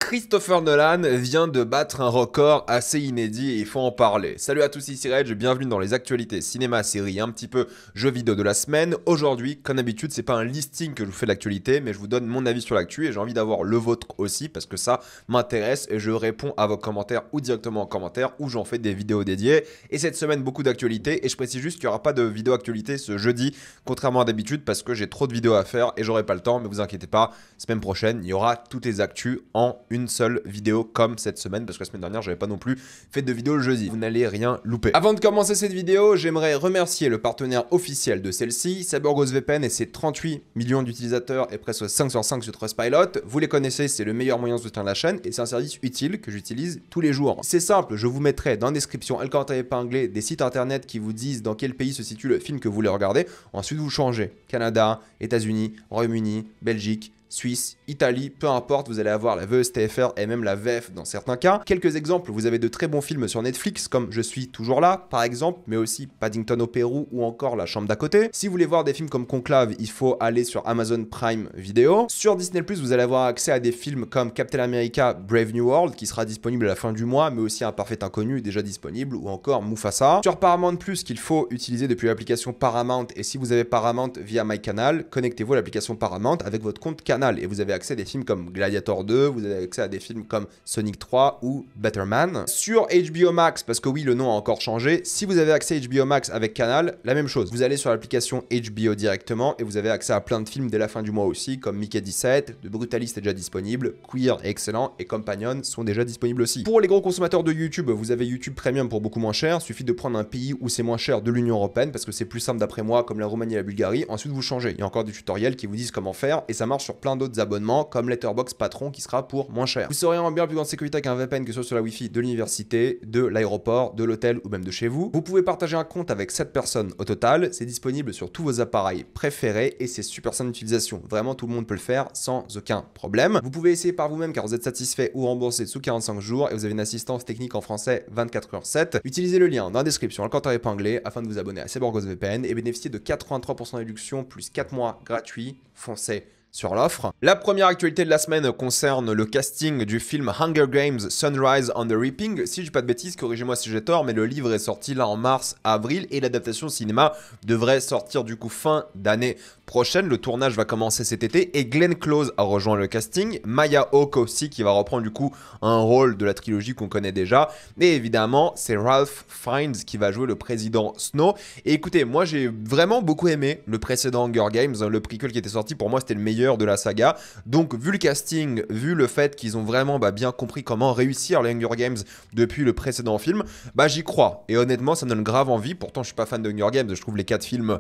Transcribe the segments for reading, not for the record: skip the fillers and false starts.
Christopher Nolan vient de battre un record assez inédit et il faut en parler. Salut à tous, ici Reg, bienvenue dans les actualités cinéma, séries, un petit peu jeux vidéo de la semaine. Aujourd'hui, comme d'habitude, c'est pas un listing que je vous fais d'actualité, mais je vous donne mon avis sur l'actu et j'ai envie d'avoir le vôtre aussi parce que ça m'intéresse et je réponds à vos commentaires ou directement en commentaire ou j'en fais des vidéos dédiées. Et cette semaine, beaucoup d'actualités et je précise juste qu'il n'y aura pas de vidéo actualité ce jeudi, contrairement à d'habitude parce que j'ai trop de vidéos à faire et j'aurai pas le temps, mais vous inquiétez pas, semaine prochaine, il y aura toutes les actus en une seule vidéo comme cette semaine parce que la semaine dernière j'avais pas non plus fait de vidéo le jeudi. Vous n'allez rien louper. Avant de commencer cette vidéo, j'aimerais remercier le partenaire officiel de celle-ci, CyberGhost VPN et ses 38 millions d'utilisateurs et presque 5 sur 5 sur Trustpilot. Vous les connaissez, c'est le meilleur moyen de soutenir la chaîne et c'est un service utile que j'utilise tous les jours. C'est simple, je vous mettrai dans la description le commentaire épinglé des sites internet qui vous disent dans quel pays se situe le film que vous voulez regarder. Ensuite vous changez. Canada, États-Unis, Royaume-Uni, Belgique, Suisse, Italie, peu importe, vous allez avoir la VSTFR et même la VF dans certains cas. Quelques exemples, vous avez de très bons films sur Netflix comme Je suis toujours là, par exemple, mais aussi Paddington au Pérou ou encore La chambre d'à côté. Si vous voulez voir des films comme Conclave, il faut aller sur Amazon Prime Video. Sur Disney+, vous allez avoir accès à des films comme Captain America Brave New World qui sera disponible à la fin du mois, mais aussi Un parfait inconnu déjà disponible ou encore Mufasa. Sur Paramount+, qu'il faut utiliser depuis l'application Paramount et si vous avez Paramount via MyCanal, connectez-vous à l'application Paramount avec votre compte Canal. Et vous avez accès à des films comme Gladiator 2, vous avez accès à des films comme Sonic 3 ou Better Man. Sur HBO Max, parce que oui, le nom a encore changé, si vous avez accès à HBO Max avec Canal, la même chose. Vous allez sur l'application HBO directement et vous avez accès à plein de films dès la fin du mois aussi, comme Mickey 17, The Brutalist est déjà disponible, Queer est excellent et Companion sont déjà disponibles aussi. Pour les gros consommateurs de YouTube, vous avez YouTube Premium pour beaucoup moins cher. Suffit de prendre un pays où c'est moins cher de l'Union Européenne parce que c'est plus simple d'après moi, comme la Roumanie et la Bulgarie. Ensuite, vous changez. Il y a encore des tutoriels qui vous disent comment faire et ça marche sur plein d'autres abonnements comme Letterboxd Patron qui sera pour moins cher. Vous serez en bien plus grande sécurité avec un VPN que ce soit sur la Wi-Fi de l'université, de l'aéroport, de l'hôtel ou même de chez vous. Vous pouvez partager un compte avec 7 personnes au total. C'est disponible sur tous vos appareils préférés et c'est super simple d'utilisation. Vraiment, tout le monde peut le faire sans aucun problème. Vous pouvez essayer par vous-même car vous êtes satisfait ou remboursé sous 45 jours et vous avez une assistance technique en français 24h7. Utilisez le lien dans la description, le commentaire épinglé afin de vous abonner à CyberGhost VPN et bénéficier de 83% de réduction plus 4 mois gratuits. Foncez sur l'offre. La première actualité de la semaine concerne le casting du film Hunger Games Sunrise on the Reaping. Si je dis pas de bêtises, corrigez-moi si j'ai tort, mais le livre est sorti là en mars-avril et l'adaptation cinéma devrait sortir du coup fin d'année prochaine. Le tournage va commencer cet été et Glenn Close a rejoint le casting. Maya Hawke aussi qui va reprendre du coup un rôle de la trilogie qu'on connaît déjà. Et évidemment, c'est Ralph Fiennes qui va jouer le président Snow. Et écoutez, moi j'ai vraiment beaucoup aimé le précédent Hunger Games. Le prequel qui était sorti, pour moi c'était le meilleur de la saga. Donc vu le casting, vu le fait qu'ils ont vraiment bien compris comment réussir les Hunger Games depuis le précédent film, j'y crois. Et honnêtement, ça me donne grave envie. Pourtant, je suis pas fan de Hunger Games. Je trouve les 4 films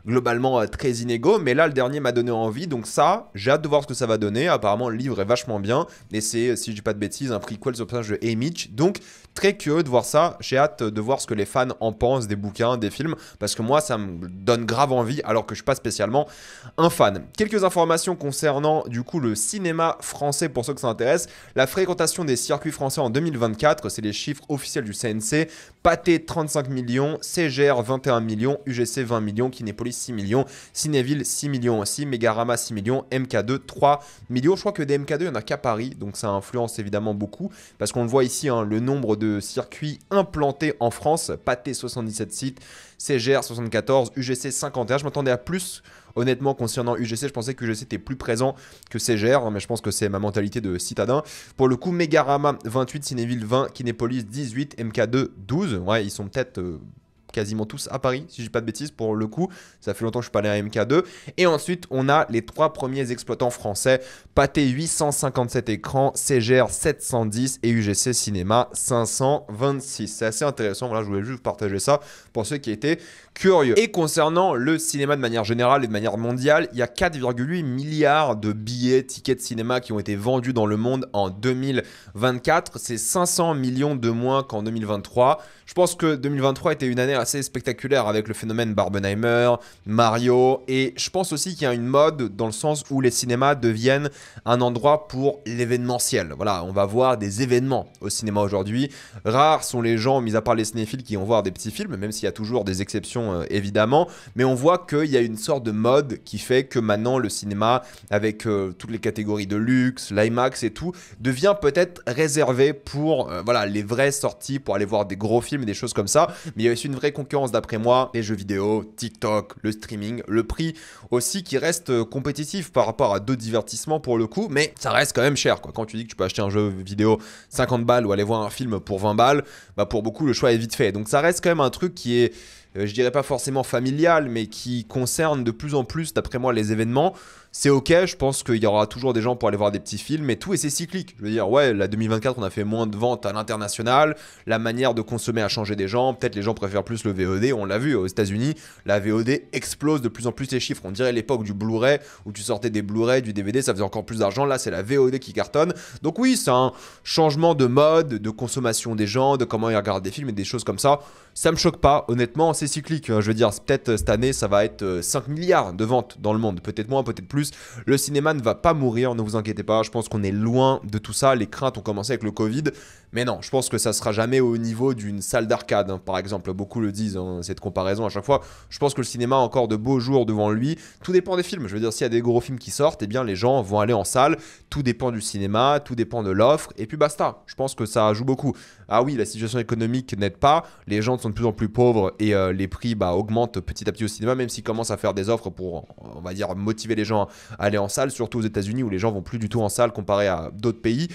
globalement très inégaux, mais là le dernier m'a donné envie, donc ça, j'ai hâte de voir ce que ça va donner. Apparemment le livre est vachement bien, et c'est, si je dis pas de bêtises, un prequel sur le personnage de Haymitch, donc très curieux de voir ça. J'ai hâte de voir ce que les fans en pensent des bouquins, des films, parce que moi ça me donne grave envie, alors que je suis pas spécialement un fan. Quelques informations concernant du coup le cinéma français pour ceux que ça intéresse. La fréquentation des circuits français en 2024, c'est les chiffres officiels du CNC. Pathé 35 millions, CGR 21 millions, UGC 20 millions, Kinépolis 6 millions, Cinéville 6 millions aussi, Mégarama 6 millions, MK2 3 millions. Je crois que des MK2, il n'y en a qu'à Paris, donc ça influence évidemment beaucoup, parce qu'on le voit ici, le nombre de circuits implantés en France, Pathé 77 sites, CGR 74, UGC 51, je m'attendais à plus. Honnêtement, concernant UGC, je pensais que UGC était plus présent que CGR, mais je pense que c'est ma mentalité de citadin. Pour le coup, Mégarama 28, Cinéville 20, Kinépolis 18, MK2 12. Ouais, ils sont peut-être quasiment tous à Paris, si je dis pas de bêtises, pour le coup. Ça fait longtemps que je suis pas allé à MK2. Et ensuite, on a les 3 premiers exploitants français. Pathé 857 écrans, CGR 710 et UGC Cinéma 526. C'est assez intéressant, voilà, je voulais juste partager ça pour ceux qui étaient curieux. Et concernant le cinéma de manière générale et de manière mondiale, il y a 4,8 milliards de billets, tickets de cinéma qui ont été vendus dans le monde en 2024. C'est 500 millions de moins qu'en 2023. Je pense que 2023 était une année assez spectaculaires avec le phénomène Barbenheimer, Mario, et je pense aussi qu'il y a une mode dans le sens où les cinémas deviennent un endroit pour l'événementiel. Voilà, on va voir des événements au cinéma aujourd'hui. Rares sont les gens, mis à part les cinéphiles, qui vont voir des petits films, même s'il y a toujours des exceptions évidemment, mais on voit qu'il y a une sorte de mode qui fait que maintenant le cinéma, avec toutes les catégories de luxe, l'IMAX et tout, devient peut-être réservé pour voilà, les vraies sorties, pour aller voir des gros films et des choses comme ça. Mais il y a aussi une vraie concurrence d'après moi, les jeux vidéo, TikTok, le streaming, le prix aussi qui reste compétitif par rapport à d'autres divertissements pour le coup, mais ça reste quand même cher quoi. Quand tu dis que tu peux acheter un jeu vidéo 50 balles ou aller voir un film pour 20 balles, bah pour beaucoup le choix est vite fait. Donc ça reste quand même un truc qui est je dirais pas forcément familial, mais qui concerne de plus en plus, d'après moi, les événements. C'est ok, je pense qu'il y aura toujours des gens pour aller voir des petits films et tout, et c'est cyclique. Je veux dire, ouais, la 2024, on a fait moins de ventes à l'international, la manière de consommer a changé des gens, peut-être les gens préfèrent plus le VOD, on l'a vu aux États-Unis, la VOD explose de plus en plus ses chiffres. On dirait l'époque du Blu-ray, où tu sortais des Blu-ray, du DVD, ça faisait encore plus d'argent, là c'est la VOD qui cartonne. Donc oui, c'est un changement de mode, de consommation des gens, de comment ils regardent des films et des choses comme ça. Ça me choque pas, honnêtement, c'est cyclique. Je veux dire, peut-être cette année, ça va être 5 milliards de ventes dans le monde, peut-être moins, peut-être plus. Le cinéma ne va pas mourir, ne vous inquiétez pas. Je pense qu'on est loin de tout ça. Les craintes ont commencé avec le Covid. Mais non, je pense que ça sera jamais au niveau d'une salle d'arcade, hein, par exemple. Beaucoup le disent, hein, cette comparaison à chaque fois. Je pense que le cinéma a encore de beaux jours devant lui. Tout dépend des films. Je veux dire, s'il y a des gros films qui sortent, eh bien, les gens vont aller en salle. Tout dépend du cinéma, tout dépend de l'offre. Et puis basta. Je pense que ça joue beaucoup. Ah oui, la situation économique n'aide pas. Les gens sont de plus en plus pauvres et les prix augmentent petit à petit au cinéma, même s'ils commencent à faire des offres pour, on va dire, motiver les gens à aller en salle, surtout aux États-Unis où les gens vont plus du tout en salle comparé à d'autres pays.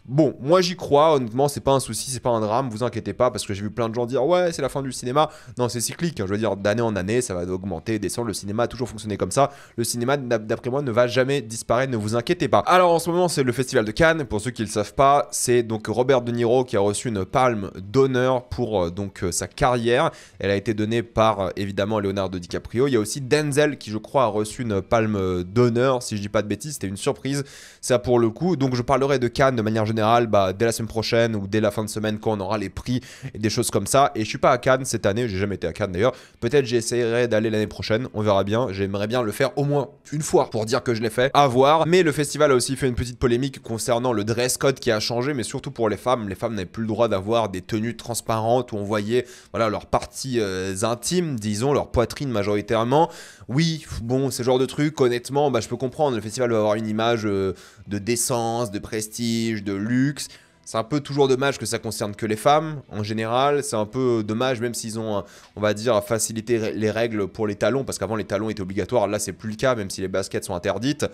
Bon, moi j'y crois, honnêtement, c'est pas un souci, c'est pas un drame, vous inquiétez pas, parce que j'ai vu plein de gens dire ouais, c'est la fin du cinéma. Non, c'est cyclique, hein, je veux dire, d'année en année, ça va augmenter, descendre. Le cinéma a toujours fonctionné comme ça. Le cinéma, d'après moi, ne va jamais disparaître, ne vous inquiétez pas. Alors en ce moment, c'est le Festival de Cannes, pour ceux qui le savent pas, c'est donc Robert De Niro qui a reçu une palme d'honneur pour sa carrière. Elle a été donnée par évidemment Leonardo DiCaprio. Il y a aussi Denzel qui, je crois, a reçu une palme d'honneur, si je dis pas de bêtises, c'était une surprise, ça pour le coup. Donc je parlerai de Cannes de manière générale dès la semaine prochaine ou dès la fin de semaine quand on aura les prix et des choses comme ça. Et je suis pas à Cannes cette année, j'ai jamais été à Cannes d'ailleurs. Peut-être j'essaierai d'aller l'année prochaine, on verra bien. J'aimerais bien le faire au moins une fois pour dire que je l'ai fait, à voir. Mais le festival a aussi fait une petite polémique concernant le dress code qui a changé, mais surtout pour les femmes. Les femmes n'avaient plus le droit d'avoir des tenues transparentes où on voyait voilà, leurs parties intimes, disons, leur poitrine majoritairement. Oui, bon, ce genre de truc, honnêtement, je peux comprendre. Le festival va avoir une image de décence, de prestige, de luxe. C'est un peu toujours dommage que ça concerne que les femmes, en général. C'est un peu dommage, même s'ils ont, on va dire, facilité les règles pour les talons, parce qu'avant, les talons étaient obligatoires. Là, c'est plus le cas, même si les baskets sont interdites.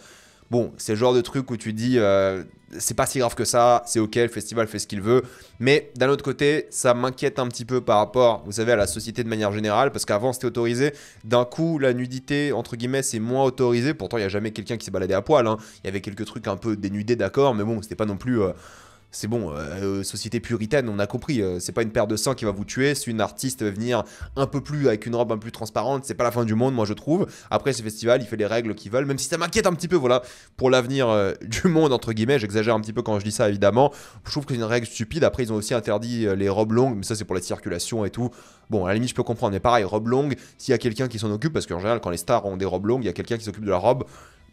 Bon, c'est le genre de truc où tu dis, c'est pas si grave que ça, c'est ok, le festival fait ce qu'il veut. Mais d'un autre côté, ça m'inquiète un petit peu par rapport, vous savez, à la société de manière générale, parce qu'avant c'était autorisé. D'un coup, la nudité, entre guillemets, c'est moins autorisé. Pourtant, il n'y a jamais quelqu'un qui s'est baladé à poil, hein. Il y avait quelques trucs un peu dénudés, d'accord, mais bon, c'était pas non plus... c'est bon, société puritaine, on a compris, c'est pas une paire de seins qui va vous tuer, si une artiste veut venir un peu plus, avec une robe un peu plus transparente, c'est pas la fin du monde, moi je trouve. Après, ce festival, il fait les règles qu'ils veulent, même si ça m'inquiète un petit peu, voilà, pour l'avenir du monde, entre guillemets, j'exagère un petit peu quand je dis ça, évidemment. Je trouve que c'est une règle stupide. Après, ils ont aussi interdit les robes longues, mais ça, c'est pour la circulation et tout. Bon, à la limite, je peux comprendre, mais pareil, robe longue, s'il y a quelqu'un qui s'en occupe, parce qu'en général, quand les stars ont des robes longues, il y a quelqu'un qui s'occupe de la robe,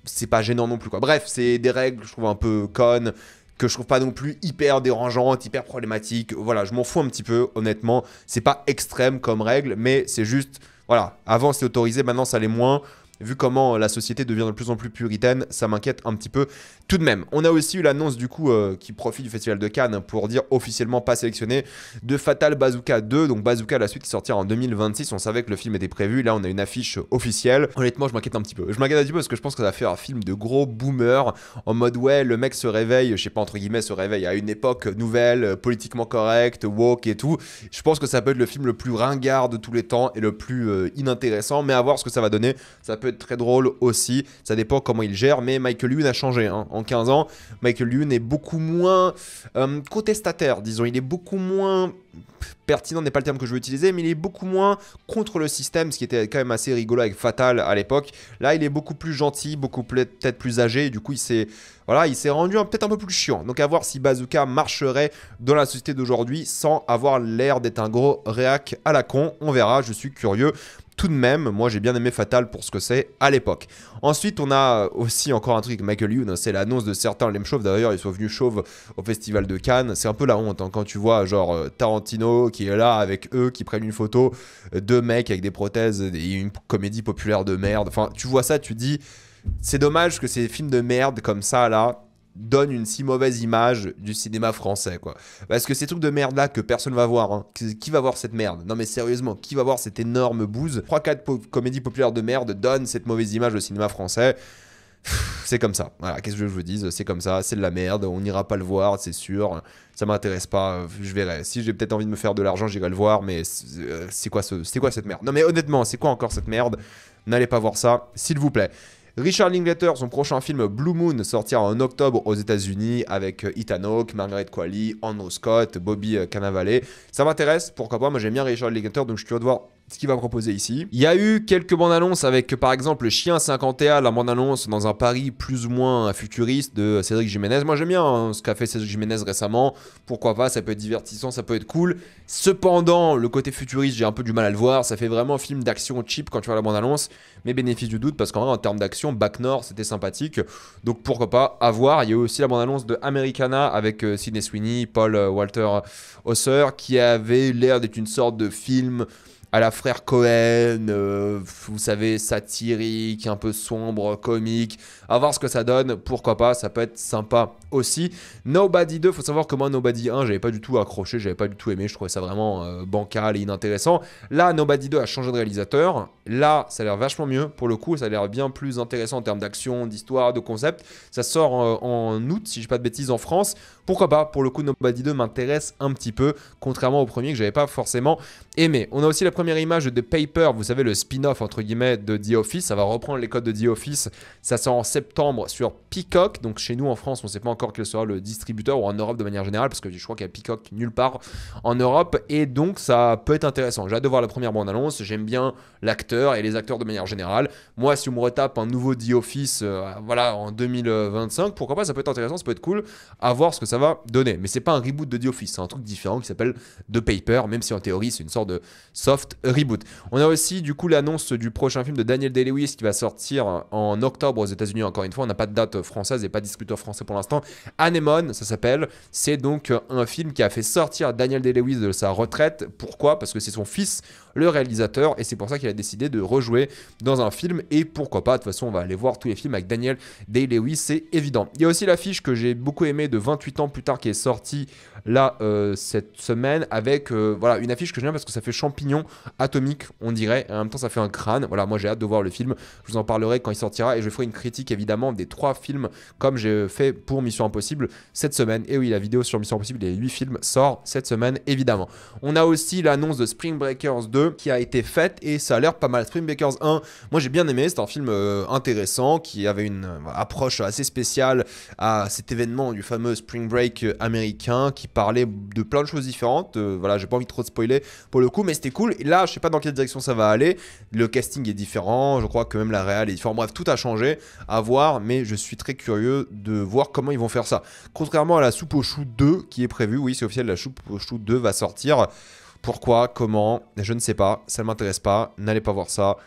c'est pas gênant non plus, quoi. Bref, c'est des règles, je trouve un peu connes, que je trouve pas non plus hyper dérangeante, hyper problématique. Voilà, je m'en fous un petit peu, honnêtement. C'est pas extrême comme règle, mais c'est juste, voilà, avant c'était autorisé, maintenant ça l'est moins. Vu comment la société devient de plus en plus puritaine, ça m'inquiète un petit peu tout de même. On a aussi eu l'annonce du coup qui profite du Festival de Cannes pour dire officiellement pas sélectionné de Fatal Bazooka 2. Donc Bazooka, la suite qui sortira en 2026. On savait que le film était prévu. Là, on a une affiche officielle. Honnêtement, je m'inquiète un petit peu. Je m'inquiète un petit peu parce que je pense que ça va faire un film de gros boomer en mode ouais, le mec se réveille, je sais pas entre guillemets, se réveille à une époque nouvelle, politiquement correcte, woke et tout. Je pense que ça peut être le film le plus ringard de tous les temps et le plus inintéressant. Mais à voir ce que ça va donner. Ça peut être très drôle aussi, ça dépend comment il gère, mais Michael Youn a changé, hein. En 15 ans, Michael Youn est beaucoup moins contestataire, disons, il est beaucoup moins pertinent n'est pas le terme que je veux utiliser, mais il est beaucoup moins contre le système, ce qui était quand même assez rigolo avec Fatal à l'époque. Là, il est beaucoup plus gentil, beaucoup peut-être plus âgé, et du coup, il s'est rendu peut-être un peu plus chiant. Donc, à voir si Bazooka marcherait dans la société d'aujourd'hui sans avoir l'air d'être un gros réac à la con. On verra, je suis curieux. Tout de même, moi j'ai bien aimé Fatal pour ce que c'est à l'époque. Ensuite, on a aussi encore un truc avec Michael Youn, c'est l'annonce de certains Lem Chauve. D'ailleurs, ils sont venus chauves au festival de Cannes. C'est un peu la honte hein, quand tu vois genre Tarantino qui est là avec eux, qui prennent une photo, deux mecs avec des prothèses et une comédie populaire de merde. Enfin, tu vois ça, tu dis, c'est dommage que ces films de merde comme ça là donne une si mauvaise image du cinéma français, quoi. Parce que ces trucs de merde là que personne va voir, hein. Qui va voir cette merde? Non mais sérieusement, qui va voir cette énorme bouse? 3-4 comédies populaires de merde donnent cette mauvaise image au cinéma français. C'est comme ça, voilà, qu'est-ce que je vous dise, c'est comme ça, c'est de la merde, on n'ira pas le voir, c'est sûr, ça m'intéresse pas, je verrai, si j'ai peut-être envie de me faire de l'argent, j'irai le voir, mais c'est quoi cette merde? Non mais honnêtement, c'est quoi encore cette merde? N'allez pas voir ça, s'il vous plaît. Richard Linklater, son prochain film Blue Moon sortira en octobre aux États-Unis avec Ethan Hawke, Margaret Qualley, Andrew Scott, Bobby Cannavale. Ça m'intéresse, pourquoi pas, moi j'aime bien Richard Linklater donc je suis curieux de voir ce qu'il va proposer ici. Il y a eu quelques bandes annonces avec par exemple Chien 51, la bande annonce dans un Paris plus ou moins futuriste de Cédric Jiménez. Moi j'aime bien hein, ce qu'a fait Cédric Jiménez récemment, pourquoi pas, ça peut être divertissant, ça peut être cool. Cependant, le côté futuriste, j'ai un peu du mal à le voir, ça fait vraiment un film d'action cheap quand tu vois la bande annonce, mais bénéfice du doute parce qu'en vrai en termes d'action, Bac Nord c'était sympathique, donc pourquoi pas, à voir. Il y a eu aussi la bande annonce de Americana avec Sydney Sweeney, Paul Walter Hauser qui avait l'air d'être une sorte de film à la frère Cohen, vous savez, satirique, un peu sombre, comique. À voir ce que ça donne, pourquoi pas, ça peut être sympa aussi. Nobody 2, faut savoir que moi, Nobody 1, j'avais pas du tout accroché, j'avais pas du tout aimé, je trouvais ça vraiment bancal et inintéressant. Là, Nobody 2 a changé de réalisateur. Là, ça a l'air vachement mieux, pour le coup, ça a l'air bien plus intéressant en termes d'action, d'histoire, de concept. Ça sort en août, si je dis pas de bêtises, en France. Pourquoi pas, pour le coup, Nobody 2 m'intéresse un petit peu, contrairement au premier que j'avais pas forcément aimé. On a aussi la première image de Paper, vous savez, le spin-off entre guillemets de The Office. Ça va reprendre les codes de The Office. Ça sort en septembre sur Peacock. Donc chez nous en France, on ne sait pas encore quel sera le distributeur ou en Europe de manière générale parce que je crois qu'il y a Peacock nulle part en Europe. Et donc ça peut être intéressant. J'ai hâte de voir la première bande-annonce. J'aime bien l'acteur et les acteurs de manière générale. Moi, si on me retape un nouveau The Office voilà, en 2025, pourquoi pas, ça peut être intéressant, ça peut être cool à voir ce que ça va donner. Mais c'est pas un reboot de The Office, c'est un truc différent qui s'appelle The Paper, même si en théorie c'est une sorte de soft reboot. On a aussi du coup l'annonce du prochain film de Daniel Day-Lewis qui va sortir en octobre aux États-Unis. Encore une fois, on n'a pas de date française et pas de distributeur français pour l'instant. Anemone, ça s'appelle. C'est donc un film qui a fait sortir Daniel Day-Lewis de sa retraite. Pourquoi? Parce que c'est son fils, le réalisateur, et c'est pour ça qu'il a décidé de rejouer dans un film. Et pourquoi pas? De toute façon, on va aller voir tous les films avec Daniel Day-Lewis, c'est évident. Il y a aussi l'affiche que j'ai beaucoup aimée de 28 ans plus tard qui est sortie là cette semaine avec voilà une affiche que j'aime parce que ça fait champignon atomique on dirait et en même temps ça fait un crâne. Voilà, moi j'ai hâte de voir le film, je vous en parlerai quand il sortira et je ferai une critique évidemment des 3 films comme j'ai fait pour Mission Impossible cette semaine. Et oui, la vidéo sur Mission Impossible des 8 films sort cette semaine évidemment. On a aussi l'annonce de Spring Breakers 2 qui a été faite et ça a l'air pas mal. Spring Breakers 1, moi j'ai bien aimé, c'est un film intéressant qui avait une approche assez spéciale à cet événement du fameux Spring Break américain qui parlait de plein de choses différentes. Voilà, j'ai pas envie de trop de spoiler pour le coup, mais c'était cool. Et là, je sais pas dans quelle direction ça va aller. Le casting est différent, je crois que même la réal est différente. Bref, tout a changé à voir, mais je suis très curieux de voir comment ils vont faire ça. Contrairement à la soupe aux choux 2 qui est prévue, oui, c'est officiel, la soupe aux choux 2 va sortir. Pourquoi, comment, je ne sais pas, ça ne m'intéresse pas, n'allez pas voir ça.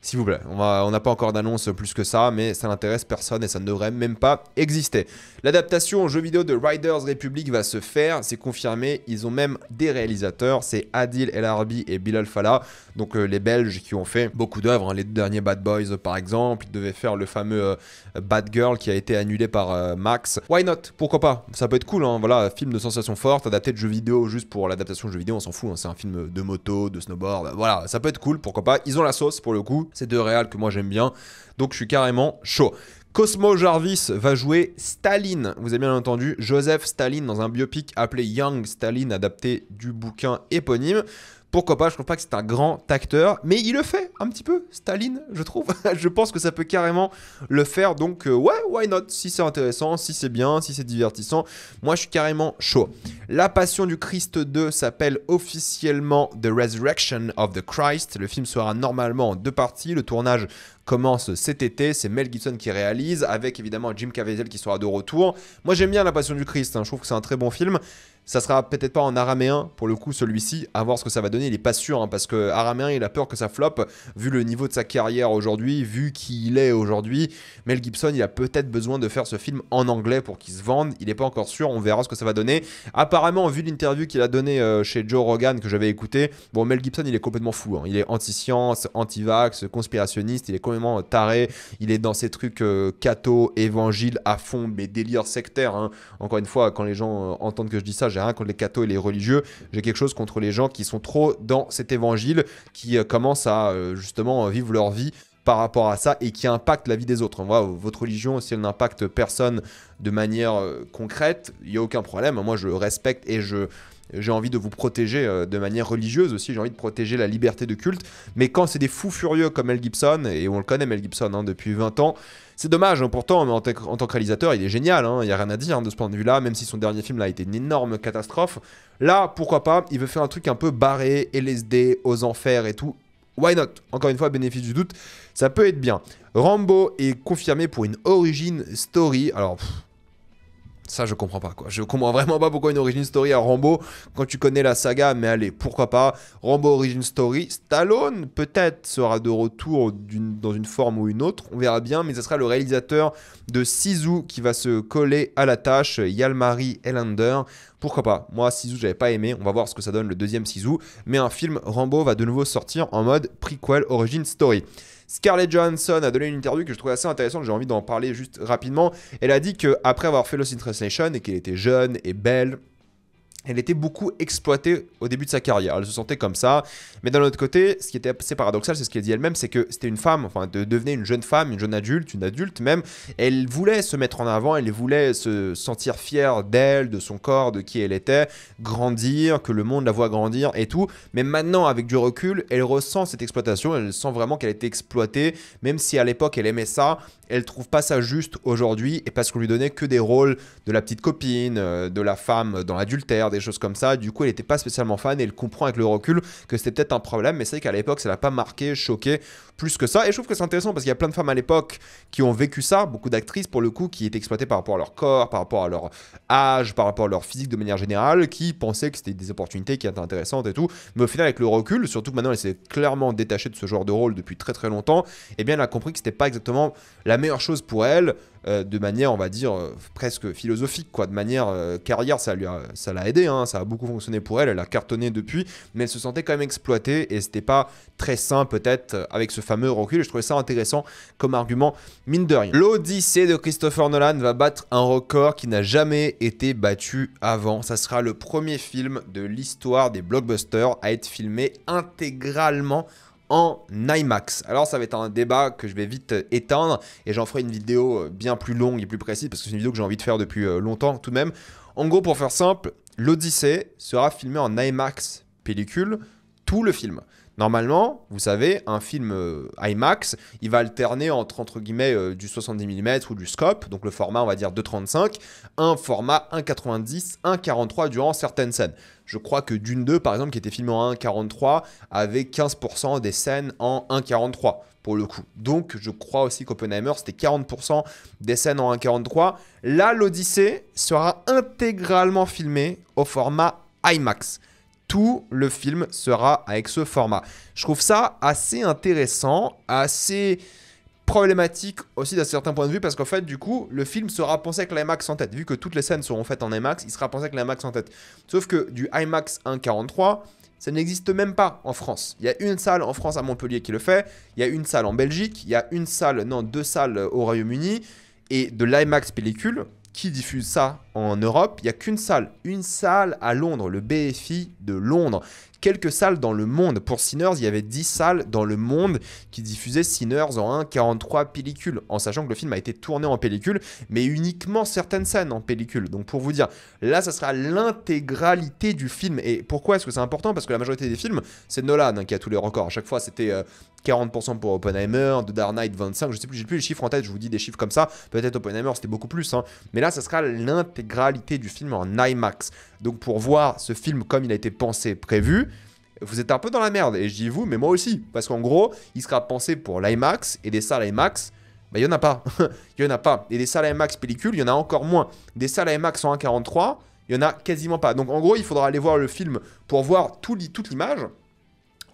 S'il vous plaît, on n'a pas encore d'annonce plus que ça, mais ça n'intéresse personne et ça ne devrait même pas exister. L'adaptation au jeu vidéo de Riders Republic va se faire, c'est confirmé. Ils ont même des réalisateurs, c'est Adil El Arbi et Bilal Fallah, donc les Belges qui ont fait beaucoup d'œuvres, hein, les 2 derniers Bad Boys par exemple. Ils devaient faire le fameux Bad Girl qui a été annulé par Max. Why not? Pourquoi pas? Ça peut être cool, hein, voilà, film de sensation forte, adapté de jeu vidéo juste pour l'adaptation de jeu vidéo, on s'en fout, hein, c'est un film de moto, de snowboard, voilà, ça peut être cool, pourquoi pas. Ils ont la sauce pour le coup. C'est 2 réals que moi j'aime bien, donc je suis carrément chaud. Cosmo Jarvis va jouer Staline, vous avez bien entendu, Joseph Staline dans un biopic appelé Young Staline, adapté du bouquin éponyme. Pourquoi pas, je trouve pas que c'est un grand acteur, mais il le fait un petit peu, Staline, je trouve. Je pense que ça peut carrément le faire, donc ouais, why not? Si c'est intéressant, si c'est bien, si c'est divertissant, moi je suis carrément chaud. La Passion du Christ 2 s'appelle officiellement The Resurrection of the Christ. Le film sera normalement en 2 parties. Le tournage commence cet été. C'est Mel Gibson qui réalise, avec évidemment Jim Caviezel qui sera de retour. Moi j'aime bien La Passion du Christ, hein. Je trouve que c'est un très bon film. Ça sera peut-être pas en araméen pour le coup celui-ci, à voir ce que ça va donner, il est pas sûr, hein, parce que araméen il a peur que ça floppe, vu le niveau de sa carrière aujourd'hui, vu qui il est aujourd'hui. Mel Gibson il a peut-être besoin de faire ce film en anglais pour qu'il se vende, il est pas encore sûr, on verra ce que ça va donner. Apparemment, vu l'interview qu'il a donné chez Joe Rogan que j'avais écouté, bon Mel Gibson il est complètement fou, hein. Il est anti-science, anti-vax, conspirationniste, il est complètement taré, il est dans ces trucs catho, évangile à fond, mais délire sectaire, hein. Encore une fois, quand les gens entendent que je dis ça, j'ai rien contre les cathos et les religieux, j'ai quelque chose contre les gens qui sont trop dans cet évangile, qui commencent à justement vivre leur vie par rapport à ça et qui impactent la vie des autres. Voilà, votre religion, si elle n'impacte personne de manière concrète, il n'y a aucun problème. Moi, je respecte et j'ai envie de vous protéger de manière religieuse aussi, j'ai envie de protéger la liberté de culte. Mais quand c'est des fous furieux comme Mel Gibson, et on le connaît Mel Gibson hein, depuis 20 ans, c'est dommage, hein, pourtant, mais en tant que réalisateur, il est génial, il n'y a rien à dire hein, de ce point de vue-là, même si son dernier film là, a été une énorme catastrophe. Là, pourquoi pas, il veut faire un truc un peu barré, LSD, aux enfers et tout. Why not? Encore une fois, bénéfice du doute, ça peut être bien. Rambo est confirmé pour une origin story. Alors, ça, je comprends pas, quoi. Je comprends vraiment pas pourquoi une origin story à Rambo, quand tu connais la saga, mais allez, pourquoi pas. Rambo origin story, Stallone, peut-être, sera de retour dans une forme ou une autre, on verra bien, mais ce sera le réalisateur de Sisu qui va se coller à la tâche, Yalmari Elander. Pourquoi pas? Moi, Sisu, j'avais pas aimé, on va voir ce que ça donne le deuxième Sisu, mais un film Rambo va de nouveau sortir en mode prequel origin story. Scarlett Johansson a donné une interview que je trouvais assez intéressante, j'ai envie d'en parler juste rapidement. Elle a dit qu'après avoir fait Lost in Translation et qu'elle était jeune et belle, elle était beaucoup exploitée au début de sa carrière. Elle se sentait comme ça. Mais d'un autre côté, ce qui était assez paradoxal, c'est ce qu'elle dit elle-même, c'est que c'était une femme, enfin, devenait une jeune femme, une jeune adulte, une adulte même. Elle voulait se mettre en avant, elle voulait se sentir fière d'elle, de son corps, de qui elle était, grandir, que le monde la voit grandir et tout. Mais maintenant, avec du recul, elle ressent cette exploitation, elle sent vraiment qu'elle était exploitée, même si à l'époque, elle aimait ça. Elle trouve pas ça juste aujourd'hui, et parce qu'on lui donnait que des rôles de la petite copine, de la femme dans l'adultère, des choses comme ça. Du coup, elle n'était pas spécialement fan, et elle comprend avec le recul que c'était peut-être un problème, mais c'est vrai qu'à l'époque, ça l'a pas marqué, choqué plus que ça. Et je trouve que c'est intéressant parce qu'il y a plein de femmes à l'époque qui ont vécu ça, beaucoup d'actrices pour le coup, qui étaient exploitées par rapport à leur corps, par rapport à leur âge, par rapport à leur physique de manière générale, qui pensaient que c'était des opportunités qui étaient intéressantes et tout. Mais au final, avec le recul, surtout que maintenant, elle s'est clairement détachée de ce genre de rôle depuis très très longtemps, et bien elle a compris que c'était pas exactement la meilleure chose pour elle, de manière, on va dire, presque philosophique, quoi. De manière carrière, ça l'a aidé, hein, ça a beaucoup fonctionné pour elle, elle a cartonné depuis, mais elle se sentait quand même exploitée, et c'était pas très sain peut-être avec ce fameux recul, et je trouvais ça intéressant comme argument, mine de rien. L'Odyssée de Christopher Nolan va battre un record qui n'a jamais été battu avant. Ça sera le premier film de l'histoire des blockbusters à être filmé intégralement en IMAX. Alors ça va être un débat que je vais vite éteindre, et j'en ferai une vidéo bien plus longue et plus précise, parce que c'est une vidéo que j'ai envie de faire depuis longtemps tout de même. En gros, pour faire simple, l'Odyssée sera filmé en IMAX pellicule, tout le film. Normalement, vous savez, un film IMAX, il va alterner entre guillemets du 70 mm ou du scope, donc le format on va dire 2.35, un format 1.90, 1.43 durant certaines scènes. Je crois que Dune 2 par exemple qui était filmé en 1.43 avait 15% des scènes en 1.43 pour le coup. Donc je crois aussi qu'Oppenheimer c'était 40% des scènes en 1.43. Là l'Odyssée sera intégralement filmé au format IMAX. Tout le film sera avec ce format. Je trouve ça assez intéressant, assez problématique aussi d'un certain point de vue, parce qu'en fait, du coup, le film sera pensé avec l'IMAX en tête. Vu que toutes les scènes seront faites en IMAX, il sera pensé avec l'IMAX en tête. Sauf que du IMAX 1.43, ça n'existe même pas en France. Il y a une salle en France à Montpellier qui le fait, il y a une salle en Belgique, il y a une salle, non, 2 salles au Royaume-Uni, et de l'IMAX pellicule qui diffuse ça en Europe, il n'y a qu'une salle à Londres, le BFI de Londres. Quelques salles dans le monde. Pour Sinners, il y avait 10 salles dans le monde qui diffusaient Sinners en 1.43 pellicule, en sachant que le film a été tourné en pellicule, mais uniquement certaines scènes en pellicule. Donc pour vous dire, là, ça sera l'intégralité du film. Et pourquoi est-ce que c'est important? Parce que la majorité des films, c'est Nolan qui a tous les records. À chaque fois, c'était 40% pour Oppenheimer, The Dark Knight 25, je sais plus, j'ai plus les chiffres en tête, je vous dis des chiffres comme ça. Peut-être Oppenheimer, c'était beaucoup plus. Hein. Mais là, ça sera l'intégralité l'intégralité du film en IMAX. Donc pour voir ce film comme il a été pensé, prévu, vous êtes un peu dans la merde. Et je dis vous, mais moi aussi. Parce qu'en gros, il sera pensé pour l'IMAX et des salles IMAX. Bah, il n'y en a pas. Il n'y en a pas. Et des salles IMAX pellicule, il y en a encore moins. Des salles IMAX en 1,43, il n'y en a quasiment pas. Donc en gros, il faudra aller voir le film pour voir toute l'image.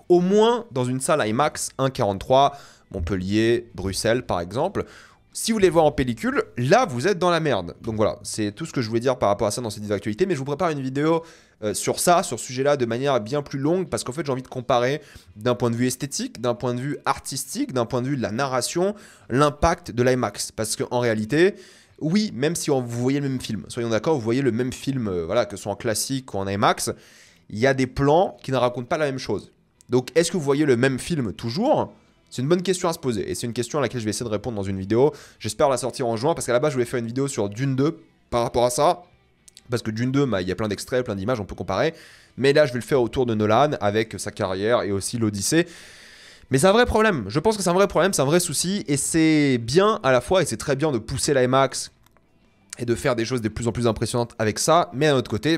Au moins dans une salle IMAX 1,43, Montpellier, Bruxelles par exemple. Si vous voulez le voir en pellicule, là vous êtes dans la merde. Donc voilà, c'est tout ce que je voulais dire par rapport à ça dans cette actualité. Mais je vous prépare une vidéo sur ça, sur ce sujet-là, de manière bien plus longue. Parce qu'en fait, j'ai envie de comparer d'un point de vue esthétique, d'un point de vue artistique, d'un point de vue de la narration, l'impact de l'IMAX. Parce qu'en réalité, oui, même si vous voyez le même film, soyons d'accord, vous voyez le même film, voilà, que ce soit en classique ou en IMAX, il y a des plans qui ne racontent pas la même chose. Donc, est-ce que vous voyez le même film toujours ? C'est une bonne question à se poser et c'est une question à laquelle je vais essayer de répondre dans une vidéo. J'espère la sortir en juin parce qu'à la base, je voulais faire une vidéo sur Dune 2 par rapport à ça. Parce que Dune 2, il y a plein d'extraits, plein d'images, on peut comparer. Mais là, je vais le faire autour de Nolan avec sa carrière et aussi l'Odyssée. Mais c'est un vrai problème. Je pense que c'est un vrai problème, c'est un vrai souci. Et c'est bien à la fois et c'est très bien de pousser l'IMAX et de faire des choses de plus en plus impressionnantes avec ça. Mais d'un autre côté,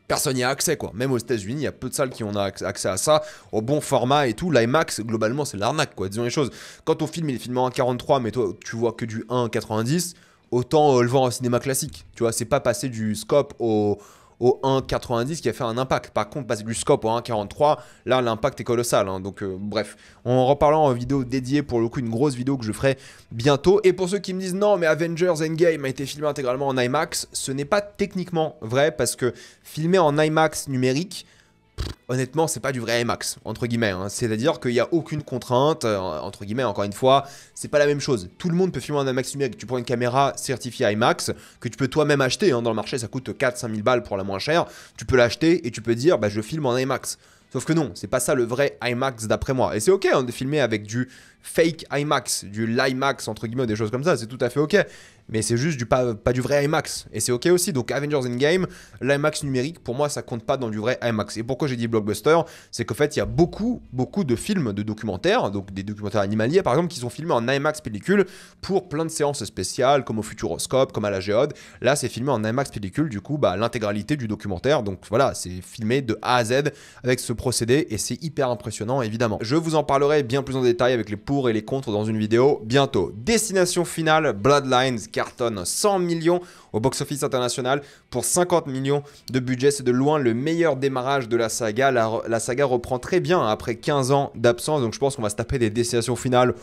personne n'y a accès, quoi. Même aux États-Unis, il y a peu de salles qui ont accès à ça, au bon format et tout. L'IMAX, globalement, c'est l'arnaque, quoi. Disons les choses. Quand ton film, il est filmé en 1,43, mais toi, tu vois que du 1,90, autant le voir en cinéma classique. Tu vois, c'est pas passer du scope au 1,90 qui a fait un impact. Par contre, passer du scope au 1,43, là, l'impact est colossal. Hein. Donc, bref, on en reparlera en vidéo dédiée, pour le coup, une grosse vidéo que je ferai bientôt. Et pour ceux qui me disent non, mais Avengers Endgame a été filmé intégralement en IMAX, ce n'est pas techniquement vrai parce que filmer en IMAX numérique, honnêtement, c'est pas du vrai IMAX, entre guillemets. Hein. C'est-à-dire qu'il n'y a aucune contrainte, entre guillemets, encore une fois, c'est pas la même chose. Tout le monde peut filmer en IMAX numérique. Tu prends une caméra certifiée IMAX, que tu peux toi-même acheter. Hein. Dans le marché, ça coûte 4-5 000 balles pour la moins chère. Tu peux l'acheter et tu peux dire, je filme en IMAX. Sauf que non, c'est pas ça le vrai IMAX d'après moi. Et c'est ok de filmer avec du fake IMAX, du l'IMAX, entre guillemets, des choses comme ça, c'est tout à fait ok. Mais c'est juste pas du vrai IMAX. Et c'est ok aussi. Donc Avengers Endgame, l'IMAX numérique, pour moi, ça compte pas dans du vrai IMAX. Et pourquoi j'ai dit blockbuster, c'est qu'en fait, il y a beaucoup de films, de documentaires, donc des documentaires animaliers, par exemple, qui sont filmés en IMAX pellicule pour plein de séances spéciales, comme au Futuroscope, comme à la Géode. Là, c'est filmé en IMAX pellicule, du coup, l'intégralité du documentaire. Donc voilà, c'est filmé de A à Z avec ce procédé et c'est hyper impressionnant, évidemment. Je vous en parlerai bien plus en détail avec les pour et les contre dans une vidéo bientôt. Destination finale, Bloodlines cartonne 100 millions au box-office international pour 50 millions de budget. C'est de loin le meilleur démarrage de la saga. La saga reprend très bien après 15 ans d'absence. Donc je pense qu'on va se taper des destinations finales,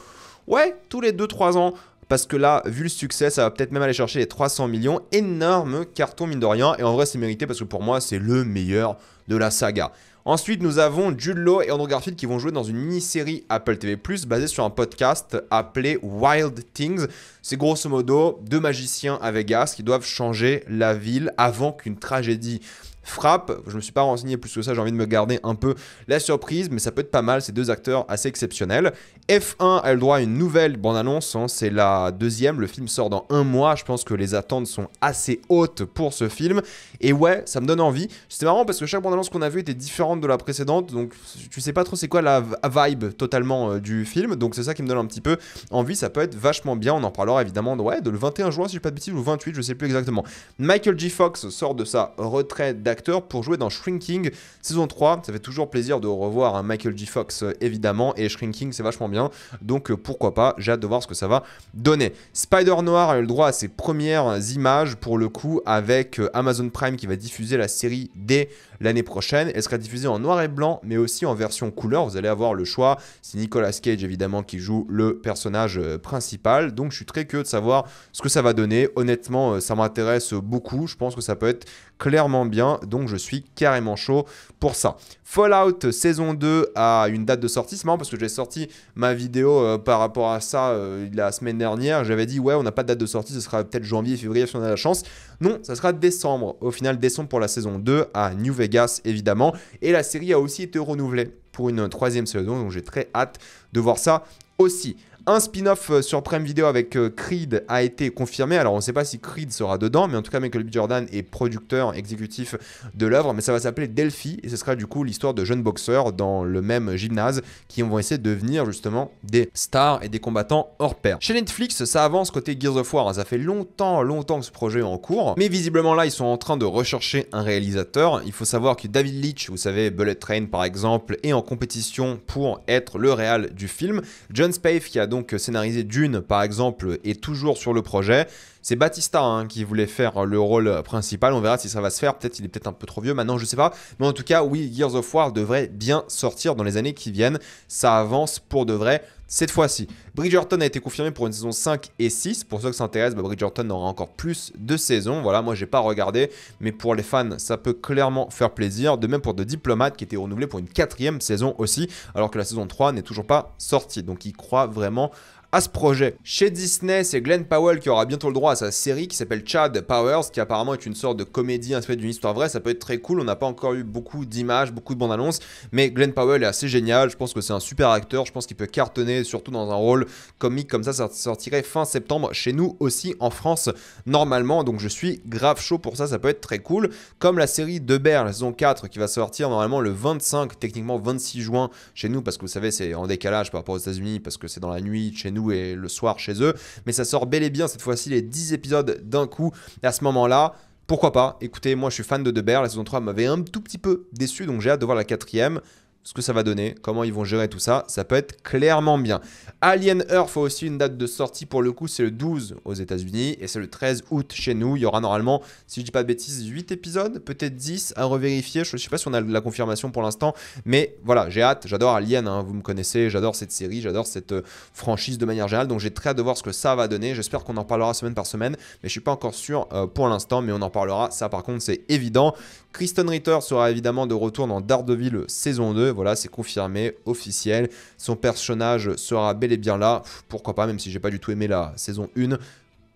ouais, tous les 2-3 ans. Parce que là, vu le succès, ça va peut-être même aller chercher les 300 millions. Énorme carton, mine de rien. Et en vrai, c'est mérité parce que pour moi, c'est le meilleur de la saga. Ensuite, nous avons Jude Law et Andrew Garfield qui vont jouer dans une mini-série Apple TV+, basée sur un podcast appelé Wild Things. C'est grosso modo 2 magiciens à Vegas qui doivent changer la ville avant qu'une tragédie frappe. Je me suis pas renseigné plus que ça, j'ai envie de me garder un peu la surprise, mais ça peut être pas mal, ces 2 acteurs assez exceptionnels. F1 a le droit à une nouvelle bande-annonce, hein, c'est la 2e, le film sort dans 1 mois, je pense que les attentes sont assez hautes pour ce film, et ouais, ça me donne envie. C'était marrant parce que chaque bande-annonce qu'on a vue était différente de la précédente, donc tu sais pas trop c'est quoi la vibe totalement du film, donc c'est ça qui me donne un petit peu envie, ça peut être vachement bien, on en parlera évidemment de le 21 juin si je dis pas de bêtises, ou le 28, je sais plus exactement. Michael J. Fox sort de sa retraite d'acteur pour jouer dans Shrinking saison 3, ça fait toujours plaisir de revoir un Michael J. Fox évidemment, et Shrinking c'est vachement bien, donc pourquoi pas, j'ai hâte de voir ce que ça va donner. Spider-Noir a eu le droit à ses premières images pour le coup avec Amazon Prime qui va diffuser la série dès l'année prochaine. Elle sera diffusée en noir et blanc mais aussi en version couleur, vous allez avoir le choix. C'est Nicolas Cage évidemment qui joue le personnage principal, donc je suis très curieux de savoir ce que ça va donner. Honnêtement ça m'intéresse beaucoup, je pense que ça peut être clairement bien, donc je suis carrément chaud pour ça. Fallout saison 2 a une date de sortie, c'est marrant parce que j'ai sorti ma vidéo par rapport à ça la semaine dernière, j'avais dit ouais on n'a pas de date de sortie, ce sera peut-être janvier, février si on a la chance. Non, ça sera décembre, au final décembre pour la saison 2 à New Vegas évidemment, et la série a aussi été renouvelée pour une 3e saison, donc j'ai très hâte de voir ça aussi. Un spin-off sur Prime Video avec Creed a été confirmé. Alors on ne sait pas si Creed sera dedans, mais en tout cas Michael B. Jordan est producteur exécutif de l'œuvre, mais ça va s'appeler Delphi et ce sera du coup l'histoire de jeunes boxeurs dans le même gymnase qui vont essayer de devenir justement des stars et des combattants hors pair. Chez Netflix, ça avance côté Gears of War, ça fait longtemps que ce projet est en cours, mais visiblement là ils sont en train de rechercher un réalisateur. Il faut savoir que David Leitch, vous savez Bullet Train par exemple, est en compétition pour être le réal du film. Jon Spaihts qui a donc scénarisé Dune par exemple est toujours sur le projet. C'est Batista qui voulait faire le rôle principal, on verra si ça va se faire, peut-être il est peut-être un peu trop vieux maintenant, je sais pas, mais en tout cas oui, Gears of War devrait bien sortir dans les années qui viennent, ça avance pour de vrai cette fois-ci. Bridgerton a été confirmé pour une saison 5 et 6, pour ceux que ça intéresse, Bridgerton aura encore plus de saisons, voilà, moi j'ai pas regardé, mais pour les fans ça peut clairement faire plaisir, de même pour The Diplomat qui était renouvelé pour une 4e saison aussi, alors que la saison 3 n'est toujours pas sortie, donc il croit vraiment à ce projet. Chez Disney, c'est Glenn Powell qui aura bientôt le droit à sa série qui s'appelle Chad Powers, qui apparemment est une sorte de comédie inspirée d'une histoire vraie. Ça peut être très cool, on n'a pas encore eu beaucoup d'images, beaucoup de bandes annonces, mais Glenn Powell est assez génial, je pense que c'est un super acteur, je pense qu'il peut cartonner, surtout dans un rôle comique comme ça sortirait fin septembre chez nous aussi en France normalement, donc je suis grave chaud pour ça, ça peut être très cool. Comme la série De Bear, la saison 4 qui va sortir normalement le 25, techniquement 26 juin chez nous, parce que vous savez c'est en décalage par rapport aux États-Unis, parce que c'est dans la nuit chez nous et le soir chez eux, mais ça sort bel et bien cette fois-ci les 10 épisodes d'un coup, et à ce moment-là, pourquoi pas. Écoutez, moi je suis fan de The Bear, la saison 3 m'avait un tout petit peu déçu, donc j'ai hâte de voir la 4e, ce que ça va donner, comment ils vont gérer tout ça, ça peut être clairement bien. Alien Earth a aussi une date de sortie, pour le coup c'est le 12 aux États-Unis et c'est le 13 août chez nous. Il y aura normalement, si je dis pas de bêtises, 8 épisodes, peut-être 10 à revérifier. Je ne sais pas si on a la confirmation pour l'instant, mais voilà, j'ai hâte. J'adore Alien, vous me connaissez, j'adore cette série, j'adore cette franchise de manière générale, donc j'ai très hâte de voir ce que ça va donner. J'espère qu'on en parlera semaine par semaine, mais je suis pas encore sûr pour l'instant, mais on en parlera, ça par contre c'est évident. Kristen Ritter sera évidemment de retour dans Daredevil saison 2, voilà, c'est confirmé, officiel. Son personnage sera bel et bien là, pourquoi pas, même si j'ai pas du tout aimé la saison 1.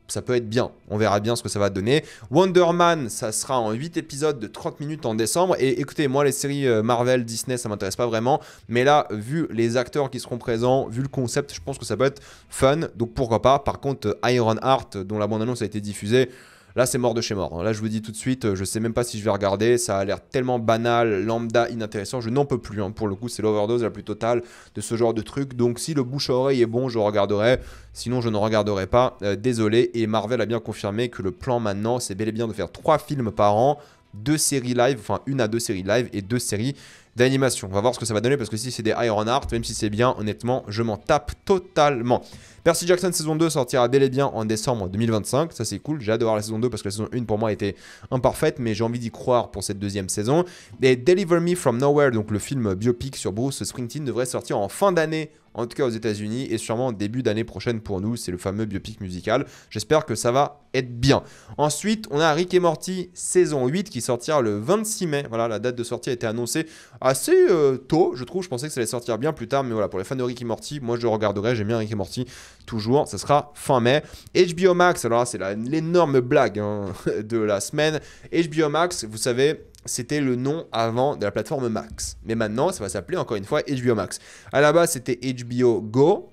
Ça peut être bien, on verra bien ce que ça va donner. Wonder Man, ça sera en 8 épisodes de 30 minutes en décembre. Et écoutez, moi les séries Marvel, Disney, ça m'intéresse pas vraiment. Mais là, vu les acteurs qui seront présents, vu le concept, je pense que ça peut être fun. Donc pourquoi pas. Par contre, Iron Heart, dont la bande-annonce a été diffusée, là, c'est mort de chez mort. Là, je vous dis tout de suite, je sais même pas si je vais regarder. Ça a l'air tellement banal, lambda, inintéressant. Je n'en peux plus. Pour le coup, c'est l'overdose la plus totale de ce genre de truc. Donc, si le bouche à oreille est bon, je regarderai. Sinon, je ne regarderai pas. Désolé. Et Marvel a bien confirmé que le plan maintenant, c'est bel et bien de faire 3 films par an, 2 séries live, enfin 1 à 2 séries live et 2 séries d'animation. On va voir ce que ça va donner parce que si c'est des Ironheart, même si c'est bien, honnêtement, je m'en tape totalement. Percy Jackson saison 2 sortira bel et bien en décembre 2025, ça c'est cool, j'ai hâte de voir la saison 2 parce que la saison 1 pour moi était imparfaite, mais j'ai envie d'y croire pour cette deuxième saison. Et Deliver Me From Nowhere, donc le film biopic sur Bruce Springsteen, devrait sortir en fin d'année, en tout cas aux États-Unis, et sûrement en début d'année prochaine pour nous, c'est le fameux biopic musical. J'espère que ça va être bien. Ensuite, on a Rick et Morty saison 8 qui sortira le 26 mai, voilà, la date de sortie a été annoncée assez tôt, je trouve, je pensais que ça allait sortir bien plus tard, mais voilà, pour les fans de Rick et Morty, moi je le regarderai, j'aime bien Rick et Morty, toujours, ça sera fin mai. HBO Max, alors là c'est l'énorme blague de la semaine. HBO Max, vous savez, c'était le nom avant de la plateforme Max. Mais maintenant, ça va s'appeler encore une fois HBO Max. À la base, c'était HBO Go,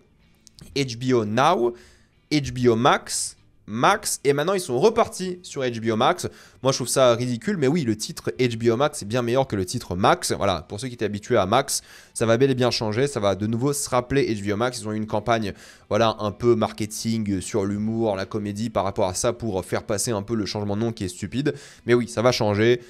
HBO Now, HBO Max, et maintenant ils sont repartis sur HBO Max. Moi je trouve ça ridicule, mais oui, le titre HBO Max est bien meilleur que le titre Max. Voilà, pour ceux qui étaient habitués à Max, ça va bel et bien changer, ça va de nouveau se rappeler HBO Max. Ils ont eu une campagne, voilà, un peu marketing sur l'humour, la comédie par rapport à ça pour faire passer un peu le changement de nom qui est stupide. Mais oui, ça va changer.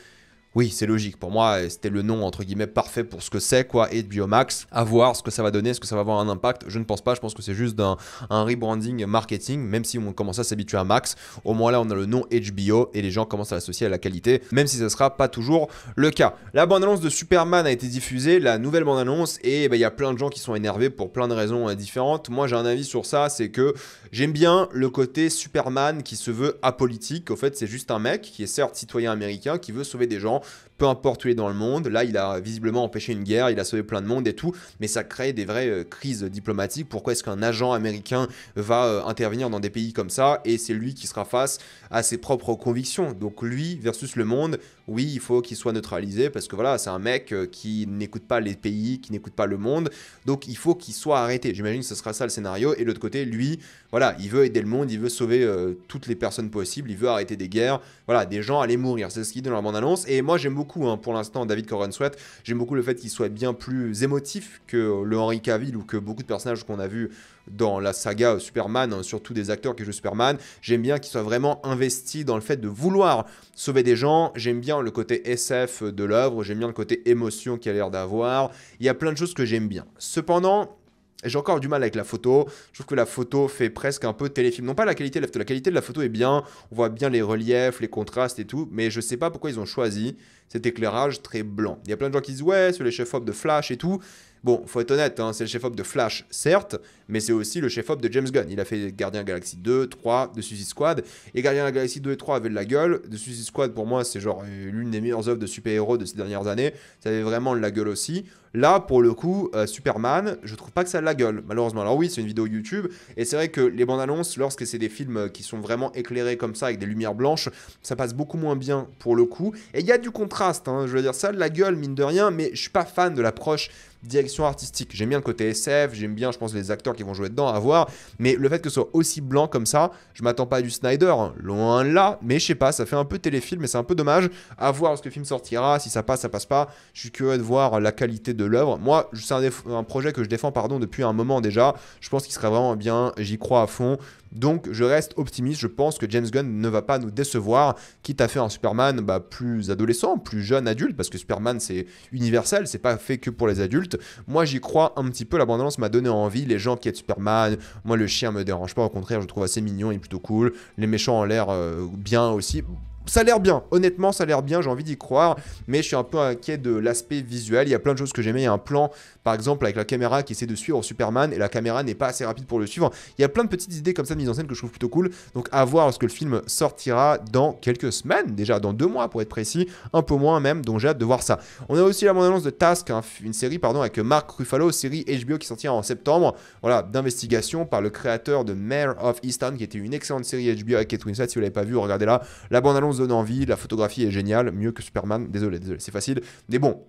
Oui, c'est logique. Pour moi, c'était le nom, entre guillemets, parfait pour ce que c'est, quoi, HBO Max. À voir ce que ça va donner, est-ce que ça va avoir un impact. Je ne pense pas. Je pense que c'est juste un rebranding marketing, même si on commence à s'habituer à Max. Au moins là, on a le nom HBO et les gens commencent à l'associer à la qualité, même si ce ne sera pas toujours le cas. La bande-annonce de Superman a été diffusée, la nouvelle bande-annonce, et il y a plein de gens qui sont énervés pour plein de raisons différentes. Moi, j'ai un avis sur ça, c'est que j'aime bien le côté Superman qui se veut apolitique. Au fait, c'est juste un mec qui est certes citoyen américain, qui veut sauver des gens. gens, peu importe où il est dans le monde. Là, il a visiblement empêché une guerre, il a sauvé plein de monde et tout, mais ça crée des vraies crises diplomatiques. Pourquoi est-ce qu'un agent américain va intervenir dans des pays comme ça, et c'est lui qui sera face à ses propres convictions? Donc lui versus le monde, oui, il faut qu'il soit neutralisé, parce que voilà, c'est un mec qui n'écoute pas les pays, qui n'écoute pas le monde, donc il faut qu'il soit arrêté. J'imagine que ce sera ça le scénario, et de l'autre côté, lui, voilà, il veut aider le monde, il veut sauver toutes les personnes possibles, il veut arrêter des guerres, voilà, des gens allaient mourir, c'est ce qu'il dit dans la bande-annonce. Et moi j'aime beaucoup, hein, pour l'instant, David Corenswet, j'aime beaucoup le fait qu'il soit bien plus émotif que le Henry Cavill ou que beaucoup de personnages qu'on a vus dans la saga Superman, hein, surtout des acteurs qui jouent Superman. J'aime bien qu'il soit vraiment investi dans le fait de vouloir sauver des gens. J'aime bien le côté SF de l'œuvre, j'aime bien le côté émotion qu'il a l'air d'avoir. Il y a plein de choses que j'aime bien. Cependant, j'ai encore du mal avec la photo. Je trouve que la photo fait presque un peu téléfilm. Non pas la qualité de la photo. La qualité de la photo est bien. On voit bien les reliefs, les contrastes et tout. Mais je sais pas pourquoi ils ont choisi cet éclairage très blanc. Il y a plein de gens qui disent ouais, c'est les chefs-op de Flash et tout. Bon, faut être honnête, hein, c'est le chef-op de Flash, certes, mais c'est aussi le chef-op de James Gunn. Il a fait Gardien Galaxy 2, 3, de Suicide Squad. Et Gardien Galaxy 2 et 3 avaient de la gueule. De Suicide Squad, pour moi, c'est genre l'une des meilleures œuvres de super-héros de ces dernières années. Ça avait vraiment de la gueule aussi. Là, pour le coup, Superman, je trouve pas que ça a de la gueule, malheureusement. Alors oui, c'est une vidéo YouTube, et c'est vrai que les bandes annonces, lorsque c'est des films qui sont vraiment éclairés comme ça, avec des lumières blanches, ça passe beaucoup moins bien pour le coup. Et il y a du contraste, hein, je veux dire, ça a de la gueule, mine de rien, mais je suis pas fan de l'approche direction artistique. J'aime bien le côté SF, j'aime bien, je pense, les acteurs qui vont jouer dedans à voir, mais le fait que ce soit aussi blanc comme ça, je m'attends pas à du Snyder, hein, loin de là, mais je sais pas, ça fait un peu téléfilm, mais c'est un peu dommage. À voir lorsque le film sortira, si ça passe, ça passe pas. Je suis curieux de voir la qualité de l'œuvre. Moi, c'est un projet que je défends, depuis un moment déjà. Je pense qu'il serait vraiment bien, j'y crois à fond. Donc je reste optimiste, je pense que James Gunn ne va pas nous décevoir, quitte à faire un Superman plus adolescent, plus jeune adulte, parce que Superman c'est universel, c'est pas fait que pour les adultes. Moi j'y crois un petit peu, la bande-annonce m'a donné envie, les gens qui aiment Superman, moi le chien me dérange pas, au contraire je le trouve assez mignon, il est plutôt cool, les méchants ont l'air bien aussi. Ça a l'air bien, honnêtement ça a l'air bien, j'ai envie d'y croire, mais je suis un peu inquiet de l'aspect visuel. Il y a plein de choses que j'aimais, il y a un plan par exemple avec la caméra qui essaie de suivre Superman et la caméra n'est pas assez rapide pour le suivre. Il y a plein de petites idées comme ça de mise en scène que je trouve plutôt cool, donc à voir lorsque le film sortira dans quelques semaines, déjà dans 2 mois pour être précis, un peu moins même, donc j'ai hâte de voir ça. On a aussi la bande-annonce de Task, hein, une série avec Mark Ruffalo, série HBO qui sortira en septembre, voilà, d'investigation par le créateur de Mare of Easttown qui était une excellente série HBO avec Kate Winslet. Si vous l'avez pas vu, regardez là, la bande-annonce donne envie, la photographie est géniale, mieux que Superman, désolé, c'est facile, mais bon.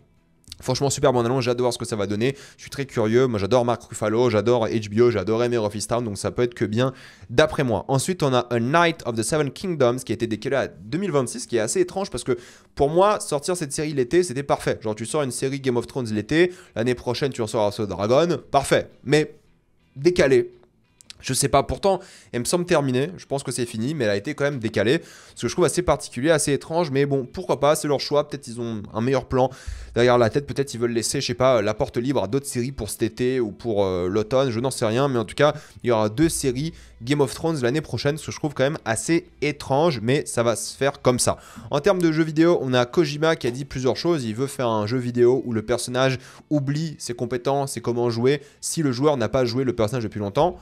Franchement, super bon annonce, j'ai hâte de voir ce que ça va donner. Je suis très curieux. Moi, j'adore Mark Ruffalo, j'adore HBO, j'adore Mare of Easttown, donc ça peut être que bien d'après moi. Ensuite, on a A Knight of the Seven Kingdoms qui a été décalé à 2026, qui est assez étrange parce que pour moi, sortir cette série l'été, c'était parfait. Genre, tu sors une série Game of Thrones l'été, l'année prochaine, tu en sors House of Dragon, parfait. Mais décalé. Je sais pas, pourtant, elle me semble terminée, je pense que c'est fini, mais elle a été quand même décalée, ce que je trouve assez particulier, assez étrange, mais bon, pourquoi pas, c'est leur choix, peut-être ils ont un meilleur plan derrière la tête, peut-être ils veulent laisser, je sais pas, la porte libre à d'autres séries pour cet été ou pour l'automne, je n'en sais rien, mais en tout cas, il y aura 2 séries Game of Thrones l'année prochaine, ce que je trouve quand même assez étrange, mais ça va se faire comme ça. En termes de jeux vidéo, on a Kojima qui a dit plusieurs choses, il veut faire un jeu vidéo où le personnage oublie ses compétences et comment jouer si le joueur n'a pas joué le personnage depuis longtemps.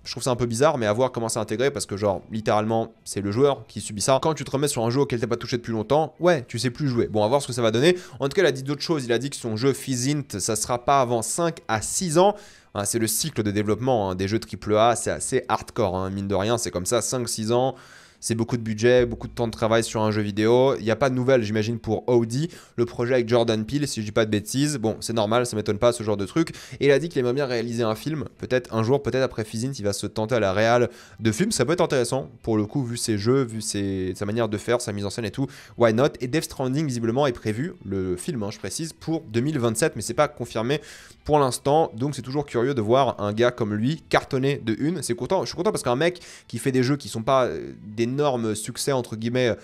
Je trouve ça un peu bizarre, mais à voir comment c'est intégré, parce que genre, littéralement, c'est le joueur qui subit ça. Quand tu te remets sur un jeu auquel t'as pas touché depuis longtemps, ouais, tu sais plus jouer. Bon, à voir ce que ça va donner. En tout cas, il a dit d'autres choses. Il a dit que son jeu Physint, ça sera pas avant 5 à 6 ans. C'est le cycle de développement des jeux AAA, c'est assez hardcore, mine de rien, c'est comme ça, 5-6 ans. C'est beaucoup de budget, beaucoup de temps de travail sur un jeu vidéo. Il n'y a pas de nouvelles, j'imagine, pour Audi. Le projet avec Jordan Peele, si je dis pas de bêtises. Bon, c'est normal, ça m'étonne pas, ce genre de truc. Et il a dit qu'il aimerait bien réaliser un film. Peut-être un jour, peut-être après Physint, il va se tenter à la réal de film. Ça peut être intéressant, pour le coup, vu ses jeux, vu sa manière de faire, sa mise en scène et tout. Why not? Et Death Stranding, visiblement, est prévu, le film, je précise, pour 2027. Mais c'est pas confirmé pour l'instant. Donc c'est toujours curieux de voir un gars comme lui cartonner de une. Je suis content parce qu'un mec qui fait des jeux qui sont pas d'énormes succès entre guillemets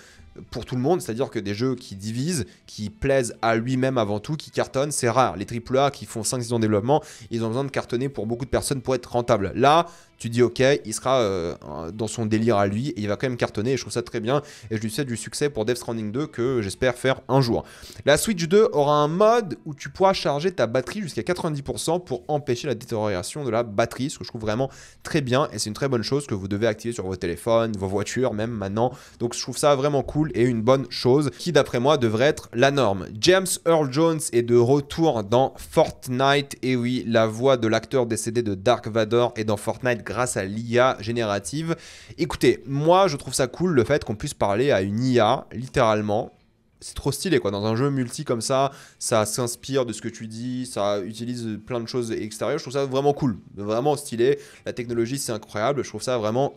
pour tout le monde, c'est-à-dire que des jeux qui divisent, qui plaisent à lui-même avant tout, qui cartonnent, c'est rare. Les AAA qui font 5-6 ans de développement, ils ont besoin de cartonner pour beaucoup de personnes pour être rentables. Là, tu dis ok, il sera dans son délire à lui et il va quand même cartonner et je trouve ça très bien et je lui souhaite du succès pour Death Stranding 2 que j'espère faire un jour. La Switch 2 aura un mode où tu pourras charger ta batterie jusqu'à 90% pour empêcher la détérioration de la batterie, ce que je trouve vraiment très bien et c'est une très bonne chose que vous devez activer sur vos téléphones, vos voitures même maintenant. Donc je trouve ça vraiment cool et une bonne chose qui d'après moi devrait être la norme. James Earl Jones est de retour dans Fortnite et oui, la voix de l'acteur décédé de Dark Vador est dans Fortnite grâce à l'IA générative. Écoutez, moi je trouve ça cool le fait qu'on puisse parler à une IA littéralement. C'est trop stylé quoi, dans un jeu multi comme ça s'inspire de ce que tu dis, ça utilise plein de choses extérieures, je trouve ça vraiment cool, vraiment stylé, la technologie c'est incroyable, je trouve ça vraiment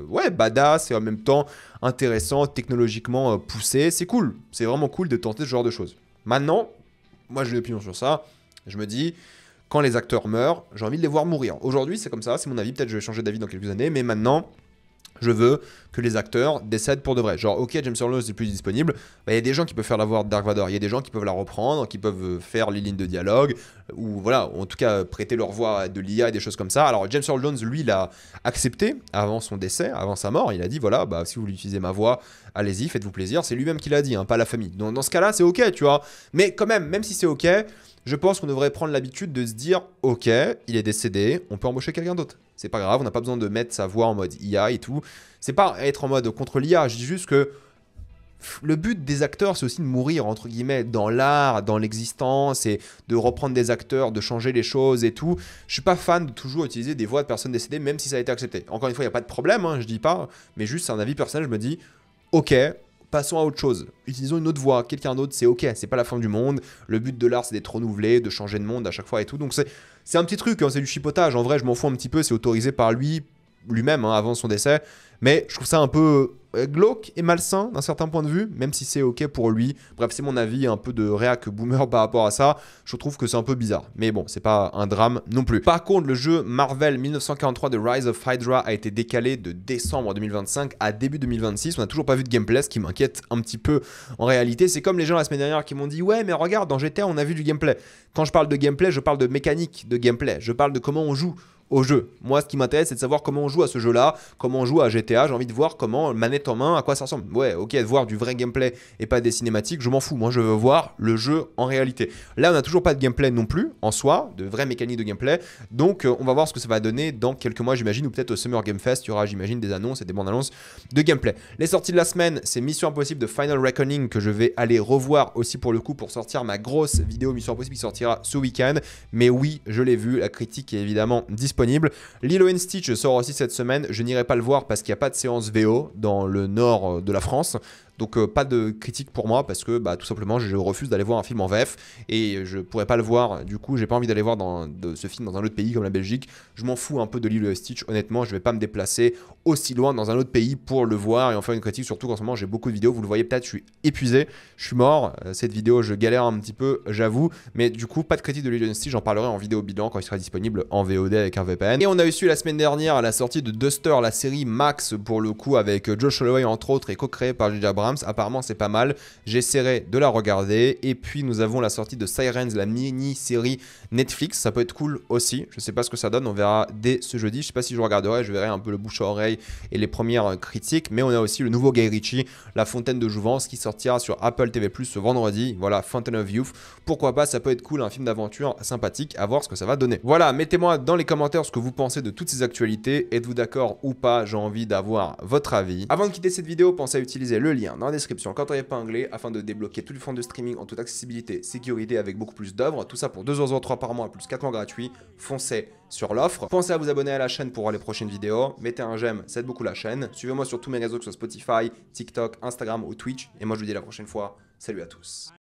ouais, badass et en même temps intéressant, technologiquement poussé, c'est cool, c'est vraiment cool de tenter ce genre de choses. Maintenant, moi j'ai une opinion sur ça, je me dis, quand les acteurs meurent, j'ai envie de les voir mourir. Aujourd'hui c'est comme ça, c'est mon avis, peut-être je vais changer d'avis dans quelques années, mais maintenant... je veux que les acteurs décèdent pour de vrai. Genre, ok, James Earl Jones n'est plus disponible. Bah, y a des gens qui peuvent faire la voix de Dark Vador. Il y a des gens qui peuvent la reprendre, qui peuvent faire les lignes de dialogue, ou voilà, ou en tout cas prêter leur voix à de l'IA et des choses comme ça. Alors, James Earl Jones, lui, l'a accepté avant son décès, avant sa mort. Il a dit voilà, bah, si vous voulez utiliser ma voix, allez-y, faites-vous plaisir. C'est lui-même qui l'a dit, hein, pas la famille. Donc, dans ce cas-là, c'est ok, tu vois. Mais quand même si c'est ok, je pense qu'on devrait prendre l'habitude de se dire ok, il est décédé, on peut embaucher quelqu'un d'autre. C'est pas grave, on n'a pas besoin de mettre sa voix en mode IA et tout. C'est pas être en mode contre l'IA, je dis juste que le but des acteurs, c'est aussi de mourir, entre guillemets, dans l'art, dans l'existence, et de reprendre des acteurs, de changer les choses et tout. Je suis pas fan de toujours utiliser des voix de personnes décédées, même si ça a été accepté. Encore une fois, il n'y a pas de problème, hein, je dis pas, mais juste c'est un avis personnel, je me dis, ok, passons à autre chose. Utilisons une autre voix, quelqu'un d'autre, c'est ok, c'est pas la fin du monde. Le but de l'art, c'est d'être renouvelé, de changer de monde à chaque fois et tout. Donc c'est un petit truc, hein, c'est du chipotage. En vrai, je m'en fous un petit peu, c'est autorisé par lui-même hein, avant son décès. Mais je trouve ça un peu glauque et malsain d'un certain point de vue, même si c'est ok pour lui. Bref, c'est mon avis, un peu de réac boomer par rapport à ça. Je trouve que c'est un peu bizarre. Mais bon, c'est pas un drame non plus. Par contre, le jeu Marvel 1943 de Rise of Hydra a été décalé de décembre 2025 à début 2026. On n'a toujours pas vu de gameplay, ce qui m'inquiète un petit peu en réalité. C'est comme les gens la semaine dernière qui m'ont dit « Ouais, mais regarde, dans GTA, on a vu du gameplay. » Quand je parle de gameplay, je parle de mécanique de gameplay. Je parle de comment on joue au jeu. Moi, ce qui m'intéresse, c'est de savoir comment on joue à ce jeu-là, comment on joue à GTA. J'ai envie de voir comment, manette en main, à quoi ça ressemble. Ouais, ok, de voir du vrai gameplay et pas des cinématiques, je m'en fous. Moi, je veux voir le jeu en réalité. Là, on n'a toujours pas de gameplay non plus, en soi, de vraies mécaniques de gameplay. Donc, on va voir ce que ça va donner dans quelques mois, j'imagine, ou peut-être au Summer Game Fest. Il y aura, j'imagine, des annonces et des bandes annonces de gameplay. Les sorties de la semaine, c'est Mission Impossible de Final Reckoning que je vais aller revoir aussi pour le coup pour sortir ma grosse vidéo Mission Impossible qui sortira ce week-end. Mais oui, je l'ai vu, la critique est évidemment disponible. Lilo & Stitch sort aussi cette semaine, je n'irai pas le voir parce qu'il n'y a pas de séance VO dans le nord de la France. Donc pas de critique pour moi parce que tout simplement je refuse d'aller voir un film en VF et je pourrais pas le voir, du coup j'ai pas envie d'aller voir ce film dans un autre pays comme la Belgique. Je m'en fous un peu de Lilo & Stitch, honnêtement je vais pas me déplacer aussi loin dans un autre pays pour le voir et en faire une critique, surtout qu'en ce moment j'ai beaucoup de vidéos, vous le voyez peut-être, je suis épuisé, je suis mort, cette vidéo je galère un petit peu j'avoue, mais du coup pas de critique de Lilo & Stitch, j'en parlerai en vidéo bilan quand il sera disponible en VOD avec un VPN. Et on a eu su la semaine dernière la sortie de Duster, la série Max pour le coup avec Josh Holloway entre autres et co-créé par J.J. Abrams. Apparemment c'est pas mal, j'essaierai de la regarder. Et puis nous avons la sortie de Sirens, la mini-série Netflix, ça peut être cool aussi, je sais pas ce que ça donne, on verra dès ce jeudi, je sais pas si je regarderai, je verrai un peu le bouche à oreille et les premières critiques. Mais on a aussi le nouveau Guy Ritchie, La Fontaine de Jouvence, qui sortira sur Apple TV+ ce vendredi, voilà, Fountain of Youth, pourquoi pas, ça peut être cool, un film d'aventure sympathique, à voir ce que ça va donner. Voilà, mettez-moi dans les commentaires ce que vous pensez de toutes ces actualités, êtes-vous d'accord ou pas, j'ai envie d'avoir votre avis. Avant de quitter cette vidéo, pensez à utiliser le lien dans la description quand on épinglé afin de débloquer tous les fonds de streaming en toute accessibilité, sécurité avec beaucoup plus d'œuvres, tout ça pour 2,03€ par mois plus 4 mois gratuits, foncez sur l'offre. Pensez à vous abonner à la chaîne pour voir les prochaines vidéos, mettez un j'aime, ça aide beaucoup la chaîne, suivez-moi sur tous mes réseaux que ce soit Spotify, TikTok, Instagram ou Twitch, et moi je vous dis à la prochaine fois, salut à tous.